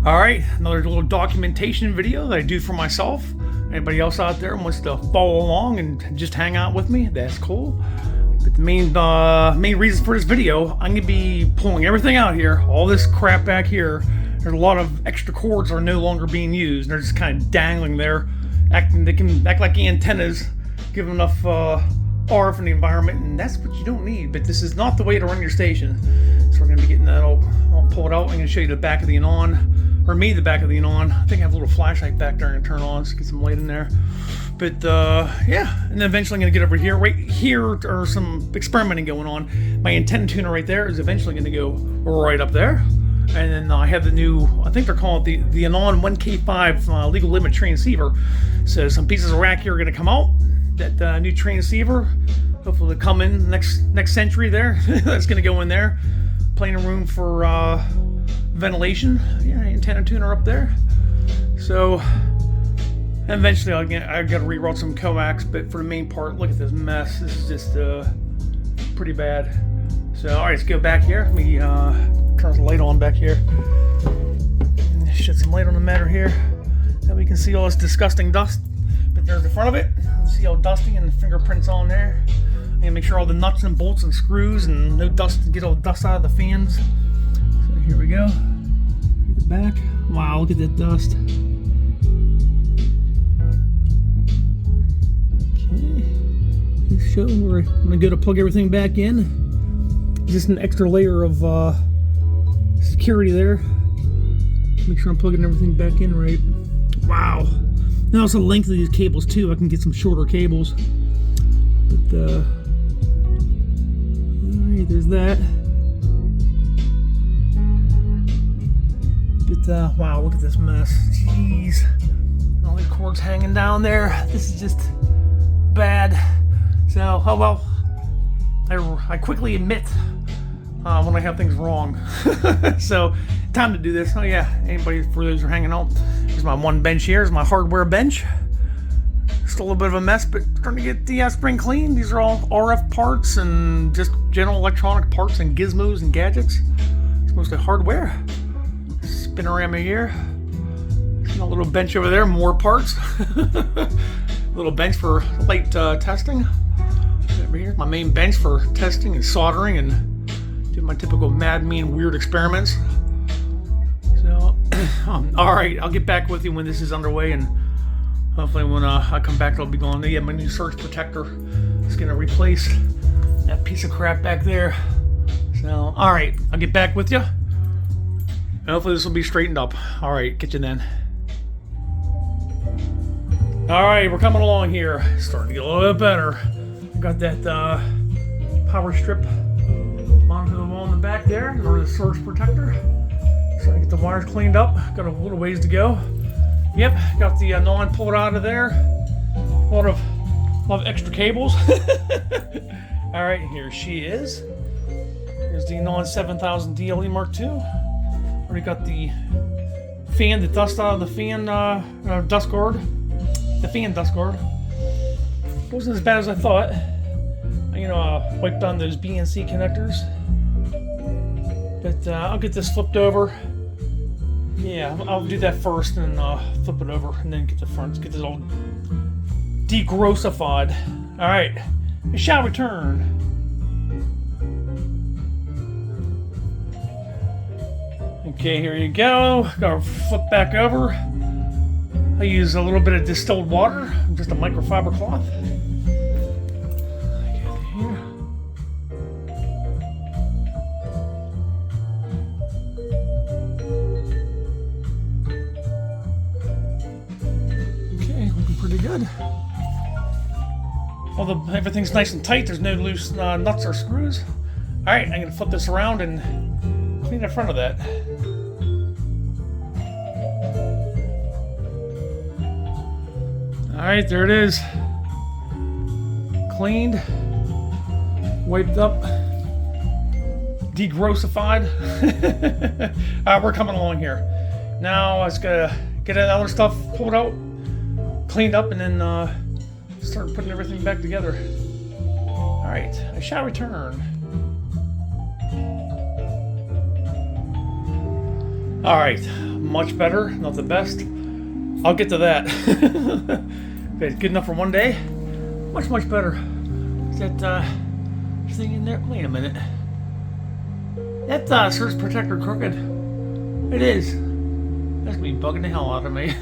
Alright, another little documentation video that I do for myself. Anybody else out there wants to follow along and just hang out with me, that's cool. But the main reason for this video, I'm going to be pulling everything out here, all this crap back here. There's a lot of extra cords that are no longer being used. They're just kind of dangling there, they can act like antennas, give enough RF in the environment, and that's what you don't need. But this is not the way to run your station. So we're going to be getting that all pulled out. I'm going to show you the back of the Anon. Or the back of the Anon. I think I have a little flashlight back there and turn on so get some light in there. But yeah, and then eventually I'm going to get over here. Right here are some experimenting going on. My antenna tuner right there is eventually going to go right up there. And then I have the new, I think they're calling it the Anon 1K5 legal limit transceiver. So some pieces of rack here are going to come out. That new transceiver, hopefully come in next century there. That's going to go in there. Plenty of room for ventilation. Yeah, antenna tuner up there. So eventually I got to reroute some coax, but for the main part, look at this mess. This is just pretty bad. So all right, let's go back here. Let me turn the light on back here. Shed some light on the matter here. Now we can see all this disgusting dust. But there's the front of it. See how dusty and the fingerprints on there. And make sure all the nuts and bolts and screws and no dust, get all the dust out of the fans. So here we go. Here's the back. Wow, look at that dust. Okay. Let's show where I'm gonna go to plug everything back in. Just an extra layer of security there. Make sure I'm plugging everything back in right. Wow. Now also the length of these cables too. I can get some shorter cables. But alright, there's that. But wow, look at this mess. Jeez. All these cords hanging down there. This is just bad. So, oh well. I quickly admit when I have things wrong. So, time to do this. Oh yeah, anybody, for those who are hanging out, here's my one bench here. Here's my hardware bench. Still a little bit of a mess, but starting to get the spring clean. These are all RF parts and just general electronic parts and gizmos and gadgets. It's mostly hardware. Spinorama here. A little bench over there, more parts. Little bench for light testing. Over here, my main bench for testing and soldering and doing my typical mad, mean, weird experiments. So, all right, I'll get back with you when this is underway, and hopefully when I come back, it'll be gone. Yeah, my new surge protector is going to replace that piece of crap back there. So, all right, I'll get back with you. And hopefully this will be straightened up. All right, get you then. All right, we're coming along here. Starting to get a little bit better. Got that power strip mounted on the back there, or the surge protector. So I get the wires cleaned up. Got a little ways to go. Yep, got the Anon pulled out of there. A lot of extra cables. All right, here she is. Here's the Anon 7000 DLE Mark II. Already got the fan, the dust out of the fan dust guard. The fan dust guard. Wasn't as bad as I thought. Wiped down those BNC connectors. But I'll get this flipped over. Yeah, I'll do that first and flip it over and then get the front, get this all degrossified. Alright, I shall return. Okay, here you go. Gotta flip back over. I use a little bit of distilled water, just a microfiber cloth. Pretty good. Everything's nice and tight. There's no loose nuts or screws. All right, I'm gonna flip this around and clean the front of that. All right, there it is. Cleaned, wiped up, degrossified. All right, we're coming along here. Now I just gotta get that other stuff pulled out, cleaned up, and then start putting everything back together. All right, I shall return. All right, much better, not the best. I'll get to that. But good enough for one day. Much better. Is that thing in there? Wait a minute. That surge protector crooked. It is. That's gonna be bugging the hell out of me.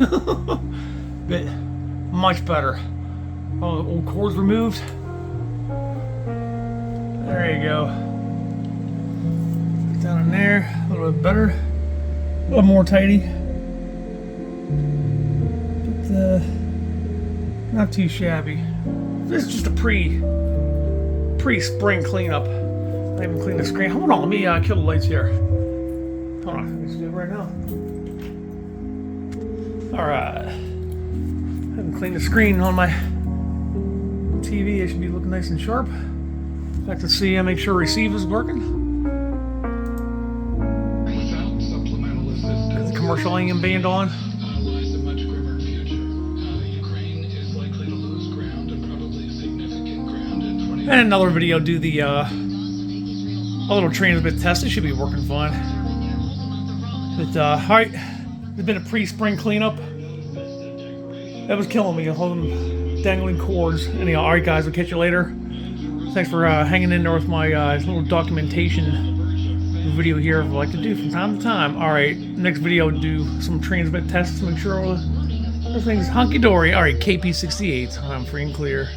But much better. All the old cords removed. There you go. Down in there, a little bit better. A little more tidy. But not too shabby. This is just a pre-spring cleanup. I haven't cleaned the screen. Hold on, let me kill the lights here. Hold on, let's do it right now. Alright. Haven't cleaned the screen on my TV. It should be looking nice and sharp. Back to see, make sure receive is working. Without supplemental assistance, Got the commercial AM band on. lies a much grimmer future. Ukraine is likely to lose ground and probably significant ground in 20. And another video, do the a little transmit test. It should be working fine. But alright, there's been a pre-spring cleanup. That was killing me, all them dangling cords. Anyhow, alright guys, we'll catch you later. Thanks for hanging in there with my little documentation video here I like to do from time to time. Alright, next video I'll do some transmit tests to make sure everything's hunky-dory. Alright, KP68, I'm free and clear.